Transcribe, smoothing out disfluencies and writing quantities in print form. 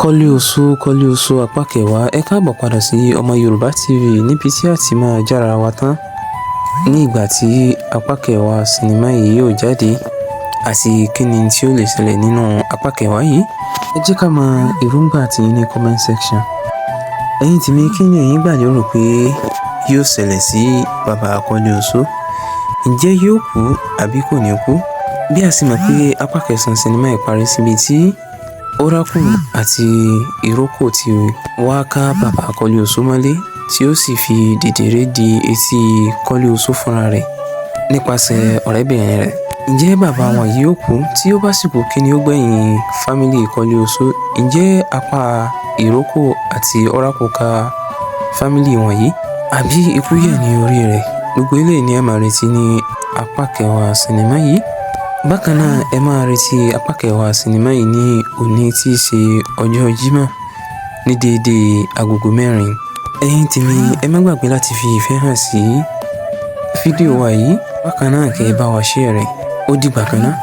Koleoso apá kẹwàá. Ẹ káàbọ̀ padà sí ọmọ Yorùbá TV níbi tí a ti máa jára wa tán ní ìgbà tí apá kẹwàá sinimá yìí yóò jáde àti kíni tí ó lè ṣẹlẹ̀ nínú apá kẹwàá yìí. Ẹ jẹ́ ká mọ èròǹgbà tí ní comment section. Ẹ̀yin tèmi, kí ni ẹ̀yin gbà lérò pé yóò ṣẹlẹ̀ sí bàbá Koleoso? Ǹjẹ́ yóò kú àbí kò ní kú? Bí a sì mọ̀ pé apá kẹsàn-án sinimá ìparí síbi tí Oracle àti ìrókò tí wá ká bàbá Koleoso mọ́lé tí ó sì fi dìdìrẹ́ di etí Koleoso fúnra rẹ̀ nípasẹ̀ ọ̀rẹ́bìnrin rẹ̀. Ǹjẹ́ bàbá wọn yìí ó kú? Tí ó bá sì kú, kí ni ó gbẹ̀yìn fámílì Koleoso? Ǹjẹ́ apá ìrókò àti Oracle ká fámílì wọn yìí àbí ikú yẹ̀ ní orí rẹ̀? Gbogbo eléyìí ni ẹ máa retí ní apá kẹwàá sinimá yìí. Bákan náà, ẹ máa retí apá kẹwàá sinimá yìí ní òní tí í ṣe ọjọ́ Jímọ̀ ní déédéé agogo 4. Ẹ̀yin tèmi, ẹ má gbàgbé láti fi ìfẹ́ hàn sí fídíò wa yìí. Bákan náà, kí ẹ bá wa share rẹ̀. Ó dìgbà kan náà.